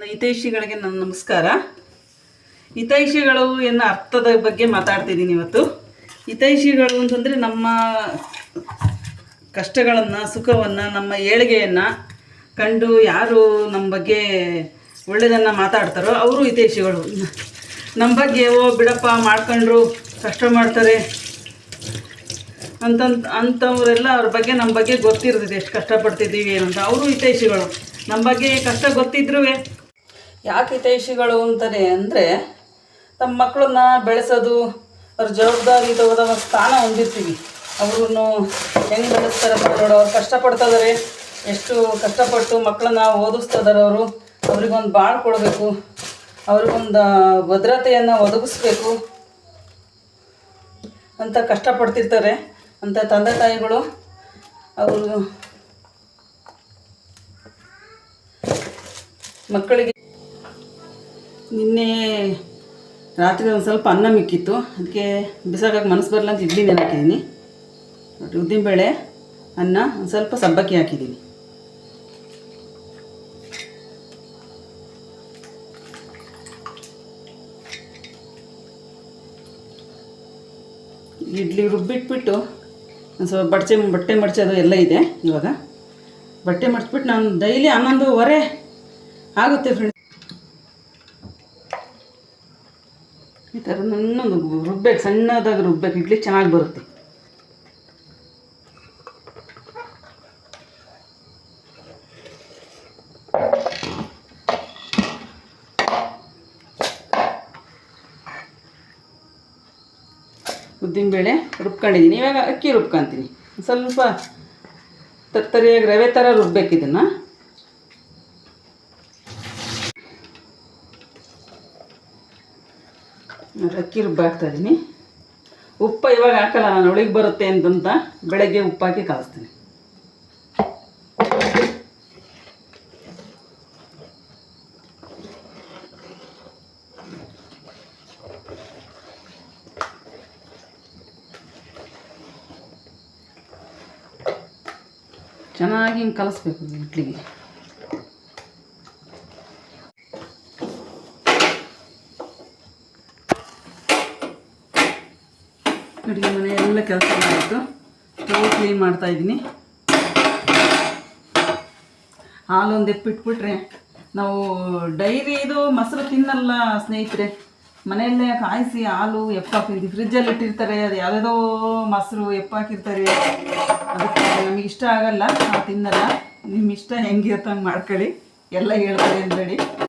ಹಿತೈಷಿಗಳಿಗೆ ನನ್ನ ನಮಸ್ಕಾರ. ಹಿತೈಷಿಗಳು ಎನ್ನೋ ಅರ್ಥದ ಬಗ್ಗೆ ಮಾತಾಡ್ತಿದ್ದೀನಿ ಇವತ್ತು. ಹಿತೈಷಿಗಳು ಅಂತಂದರೆ ನಮ್ಮ ಕಷ್ಟಗಳನ್ನು, ಸುಖವನ್ನು, ನಮ್ಮ ಏಳಿಗೆಯನ್ನು ಕಂಡು ಯಾರು ನಮ್ಮ ಬಗ್ಗೆ ಒಳ್ಳೆಯದನ್ನು ಮಾತಾಡ್ತಾರೋ ಅವರು ಹಿತೈಷಿಗಳು. ನಮ್ಮ ಬಗ್ಗೆ ಬಿಡಪ್ಪ ಮಾಡ್ಕೊಂಡ್ರು ಕಷ್ಟ ಮಾಡ್ತಾರೆ ಅಂಥವರೆಲ್ಲ ಅವ್ರ ಬಗ್ಗೆ ನಮ್ಮ ಬಗ್ಗೆ ಗೊತ್ತಿರ್ತದೆ, ಎಷ್ಟು ಕಷ್ಟಪಡ್ತಿದ್ದೀವಿ ಏನಂತ. ಅವರು ಹಿತೈಷಿಗಳು. ನಮ್ಮ ಬಗ್ಗೆ ಕಷ್ಟ ಗೊತ್ತಿದ್ರೂ ಯಾಕೆ ಹಿತೈಷಿಗಳು ಅಂತಾನೆ ಅಂದರೆ, ತಮ್ಮ ಮಕ್ಕಳನ್ನ ಬೆಳೆಸೋದು, ಅವ್ರ ಜವಾಬ್ದಾರಿ ತಗೋದ ಒಂದು ಸ್ಥಾನ ಹೊಂದಿರ್ತೀವಿ. ಅವ್ರನ್ನು ಹೆಂಗೆ ಬೆಳೆಸ್ತಾರೆ ನೋಡು, ಅವ್ರು ಕಷ್ಟಪಡ್ತಿದ್ದಾರೆ, ಎಷ್ಟು ಕಷ್ಟಪಟ್ಟು ಮಕ್ಕಳನ್ನ ಓದಿಸ್ತಿದ್ದಾರೆ. ಅವ್ರಿಗೊಂದು ಬಾಳು ಕೊಡಬೇಕು, ಅವ್ರಿಗೊಂದು ಭದ್ರತೆಯನ್ನು ಒದಗಿಸ್ಬೇಕು ಅಂತ ಕಷ್ಟಪಡ್ತಿರ್ತಾರೆ. ಅಂಥ ತಂದೆ ತಾಯಿಗಳು ಅವರು ಮಕ್ಕಳಿಗೆ ನಿನ್ನೆ ರಾತ್ರಿ ಒಂದು ಸ್ವಲ್ಪ ಅನ್ನ ಮಿಕ್ಕಿತ್ತು, ಅದಕ್ಕೆ ಬಿಸಾಕಕ್ಕೆ ಮನಸ್ಸು ಬರಲ್ಲ ಅಂತ ಇಡ್ಲಿ ನೆನೆ ಹಾಕಿದ್ದೀನಿ. ಉದ್ದಿನಬೇಳೆ, ಅನ್ನ, ಒಂದು ಸ್ವಲ್ಪ ಸಬ್ಬಕ್ಕಿ ಹಾಕಿದ್ದೀನಿ. ಇಡ್ಲಿ ರುಬ್ಬಿಟ್ಬಿಟ್ಟು ಒಂದು ಸ್ವಲ್ಪ ಬಟ್ಟೆ ಮಡಚೋದು ಎಲ್ಲ ಇದೆ. ಇವಾಗ ಬಟ್ಟೆ ಮಡಚ್ಬಿಟ್ಟು ನಾನು ಡೈಲಿ 11:15 ಆಗುತ್ತೆ ಫ್ರೆಂಡ್ಸ್. ಈ ಥರ ನನ್ನೊಂದು ರುಬ್ಬೇಕು, ಸಣ್ಣದಾಗಿ ರುಬ್ಬೇಕು, ಇಡ್ಲಿ ಚೆನ್ನಾಗಿ ಬರುತ್ತೆ. ಉದ್ದಿನಬೇಳೆ ರುಬ್ಕೊಂಡಿದ್ದೀನಿ. ಇವಾಗ ಅಕ್ಕಿ ರುಬ್ಕೊತೀನಿ. ಸ್ವಲ್ಪ ತರಿಯಾಗಿ ರವೆ ಥರ ರುಬ್ಬೇಕು ಇದನ್ನು. ಅಕ್ಕಿ ರುಬ್ಬಾಕ್ತಾಯಿದ್ದೀನಿ. ಉಪ್ಪು ಇವಾಗ ಹಾಕಲ್ಲ, ನಾನು ಒಳಗೆ ಬರುತ್ತೆ ಅಂತಂತ ಬೆಳಗ್ಗೆ ಉಪ್ಪು ಹಾಕಿ ಕಲಿಸ್ತೀನಿ. ಚೆನ್ನಾಗಿ ಹಿಂಗೆ ಕಲಿಸ್ಬೇಕು ಇಡ್ಲಿಗೆ. ಅಡುಗೆ ಮನೆ ಎಲ್ಲ ಕೆಲಸ ಮಾಡಿತ್ತು, ಸ್ಟವ್ ಕ್ಲೀನ್ ಮಾಡ್ತಾಯಿದ್ದೀನಿ. ಹಾಲೊಂದು ಎಪ್ಪಿಟ್ಬಿಟ್ರೆ ನಾವು ಡೈರಿ ಇದು ಮೊಸರು ತಿನ್ನಲ್ಲ ಸ್ನೇಹಿತರೆ. ಮನೆಯಲ್ಲೇ ಕಾಯಿಸಿ ಹಾಲು ಎಪ್ಪಾಕಿರ್ತೀವಿ, ಫ್ರಿಜ್ಜಲ್ಲಿ ಇಟ್ಟಿರ್ತಾರೆ. ಅದು ಯಾವುದೋ ಮೊಸರು ಎಪ್ಪಾಕಿರ್ತಾರೆ, ಅದಕ್ಕೆ ನಮಗೆ ಇಷ್ಟ ಆಗಲ್ಲ, ನಾವು ತಿನ್ನಲ್ಲ. ನಿಮ್ಮ ಇಷ್ಟ ಹೆಂಗಿರುತ್ತೆ ಹಂಗೆ ಮಾಡ್ಕೊಳ್ಳಿ, ಎಲ್ಲ ಹೇಳ್ತಾರೆ ಅಂದೇಳಿ.